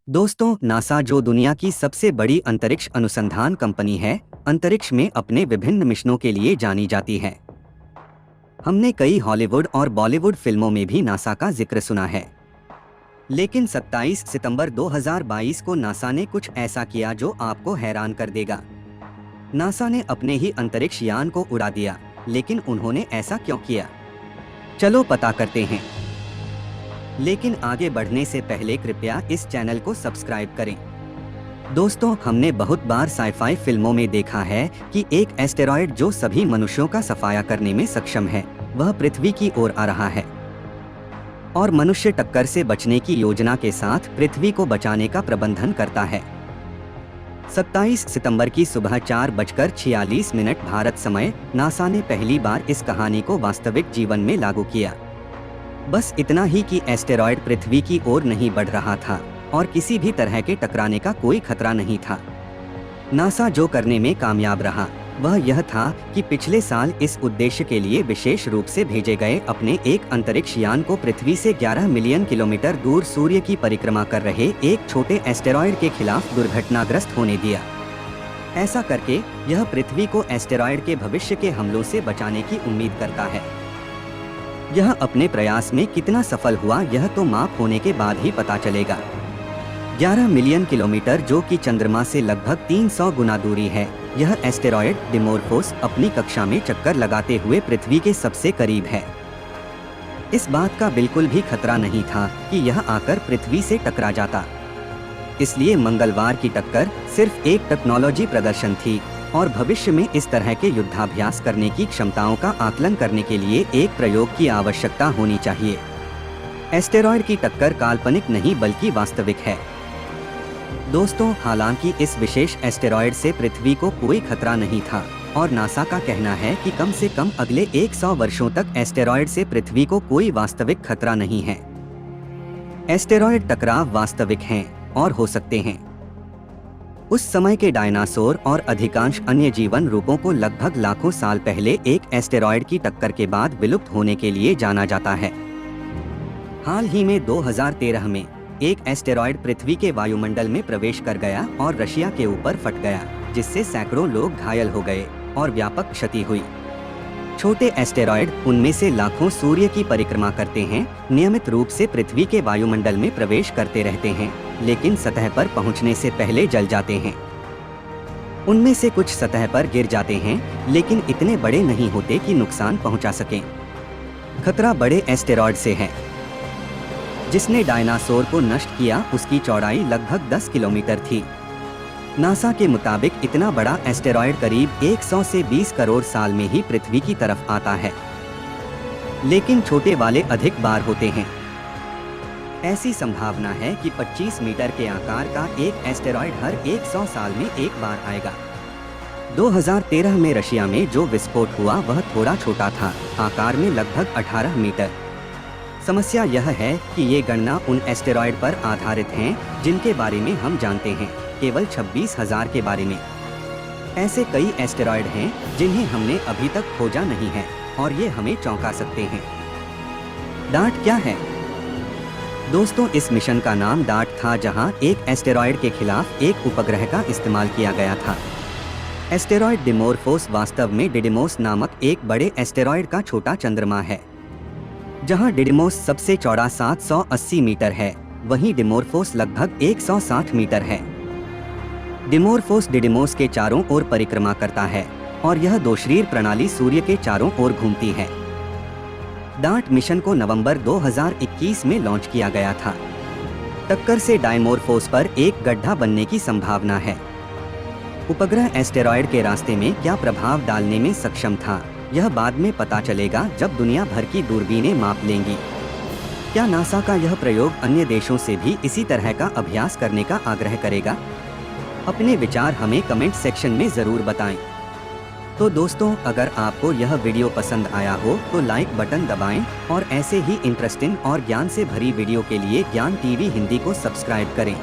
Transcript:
दोस्तों, नासा जो दुनिया की सबसे बड़ी अंतरिक्ष अनुसंधान कंपनी है, अंतरिक्ष में अपने विभिन्न मिशनों के लिए जानी जाती है। हमने कई हॉलीवुड और बॉलीवुड फिल्मों में भी नासा का जिक्र सुना है। लेकिन 27 सितंबर 2022 को नासा ने कुछ ऐसा किया जो आपको हैरान कर देगा। नासा ने अपने ही अंतरिक्ष यान को उड़ा दिया, लेकिन उन्होंने ऐसा क्यों किया? चलो पता करते हैं। लेकिन आगे बढ़ने से पहले कृपया इस चैनल को सब्सक्राइब करें। दोस्तों, हमने बहुत बार साइफाई फिल्मों में देखा है कि एक एस्टेरॉयड जो सभी मनुष्यों का सफाया करने में सक्षम है, वह पृथ्वी की ओर आ रहा है और मनुष्य टक्कर से बचने की योजना के साथ पृथ्वी को बचाने का प्रबंधन करता है। 27 सितंबर की सुबह 4:46 भारत समय नासा ने पहली बार इस कहानी को वास्तविक जीवन में लागू किया। बस इतना ही कि एस्टेरॉयड पृथ्वी की ओर नहीं बढ़ रहा था और किसी भी तरह के टकराने का कोई खतरा नहीं था। नासा जो करने में कामयाब रहा वह यह था कि पिछले साल इस उद्देश्य के लिए विशेष रूप से भेजे गए अपने एक अंतरिक्ष यान को पृथ्वी से 11 मिलियन किलोमीटर दूर सूर्य की परिक्रमा कर रहे एक छोटे एस्टेरॉयड के खिलाफ दुर्घटनाग्रस्त होने दिया। ऐसा करके यह पृथ्वी को एस्टेरॉयड के भविष्य के हमलों से बचाने की उम्मीद करता है। यह अपने प्रयास में कितना सफल हुआ यह तो माप होने के बाद ही पता चलेगा। 11 मिलियन किलोमीटर जो कि चंद्रमा से लगभग 300 गुना दूरी है, यह एस्टेरॉयड डिमोर्फोस अपनी कक्षा में चक्कर लगाते हुए पृथ्वी के सबसे करीब है। इस बात का बिल्कुल भी खतरा नहीं था कि यह आकर पृथ्वी से टकरा जाता। इसलिए मंगलवार की टक्कर सिर्फ एक टेक्नोलॉजी प्रदर्शन थी और भविष्य में इस तरह के युद्धाभ्यास करने की क्षमताओं का आकलन करने के लिए एक प्रयोग की आवश्यकता होनी चाहिए। एस्टेरॉयड की टक्कर काल्पनिक नहीं बल्कि वास्तविक है। दोस्तों, हालांकि इस विशेष एस्टेरॉयड से पृथ्वी को कोई खतरा नहीं था और नासा का कहना है कि कम से कम अगले 100 वर्षों तक एस्टेरॉयड से पृथ्वी को कोई वास्तविक खतरा नहीं है। एस्टेरॉयड टकराव वास्तविक हैं और हो सकते हैं। उस समय के डायनासोर और अधिकांश अन्य जीवन रूपों को लगभग लाखों साल पहले एक एस्टेरॉयड की टक्कर के बाद विलुप्त होने के लिए जाना जाता है। हाल ही में 2013 में एक एस्टेरॉयड पृथ्वी के वायुमंडल में प्रवेश कर गया और रशिया के ऊपर फट गया, जिससे सैकड़ों लोग घायल हो गए और व्यापक क्षति हुई। छोटे एस्टेरॉयड, उनमें से लाखों सूर्य की परिक्रमा करते हैं, नियमित रूप से पृथ्वी के वायुमंडल में प्रवेश करते रहते हैं, लेकिन सतह पर पहुंचने से पहले जल जाते हैं। उनमें से कुछ सतह पर गिर जाते हैं, लेकिन इतने बड़े नहीं होते कि नुकसान पहुंचा सकें। खतरा बड़े एस्टेरॉयड से है। जिसने डायनासोर को नष्ट किया उसकी चौड़ाई लगभग 10 किलोमीटर थी। नासा के मुताबिक इतना बड़ा एस्टेरॉयड करीब 100 से 20 करोड़ साल में ही पृथ्वी की तरफ आता है, लेकिन छोटे वाले अधिक बार होते हैं। ऐसी संभावना है कि 25 मीटर के आकार का एक एस्टेरॉयड हर 100 साल में एक बार आएगा। 2013 में रशिया में जो विस्फोट हुआ वह थोड़ा छोटा था, आकार में लगभग 18 मीटर। समस्या यह है कि ये गणना उन एस्टेरॉयड पर आधारित हैं जिनके बारे में हम जानते हैं, केवल 26,000 के बारे में। ऐसे कई एस्टेरॉयड हैं जिन्हें हमने अभी तक खोजा नहीं है और ये हमें चौंका सकते हैं। डार्ट क्या है? दोस्तों, इस मिशन का नाम डार्ट था, जहां एक एस्टेरॉयड के खिलाफ एक उपग्रह का इस्तेमाल किया गया था। एस्टेरॉयड डिमोर्फोस वास्तव में डिडिमोस नामक एक बड़े एस्टेरॉयड का छोटा चंद्रमा है। जहां डिडिमोस सबसे चौड़ा 780 मीटर है, वहीं डिमोर्फोस लगभग 160 मीटर है। डिमोर्फोस डिडिमोस के चारों ओर परिक्रमा करता है और यह दो शरीर प्रणाली सूर्य के चारों ओर घूमती है। डार्ट मिशन को नवंबर 2021 में लॉन्च किया गया था। टक्कर से डायमोर्फोस पर एक गड्ढा बनने की संभावना है। उपग्रह एस्टेरॉयड के रास्ते में क्या प्रभाव डालने में सक्षम था, यह बाद में पता चलेगा जब दुनिया भर की दूरबीनें माप लेंगी। क्या नासा का यह प्रयोग अन्य देशों से भी इसी तरह का अभ्यास करने का आग्रह करेगा? अपने विचार हमें कमेंट सेक्शन में जरूर बताएं। तो दोस्तों, अगर आपको यह वीडियो पसंद आया हो तो लाइक बटन दबाएं और ऐसे ही इंटरेस्टिंग और ज्ञान से भरी वीडियो के लिए ज्ञान टीवी हिंदी को सब्सक्राइब करें।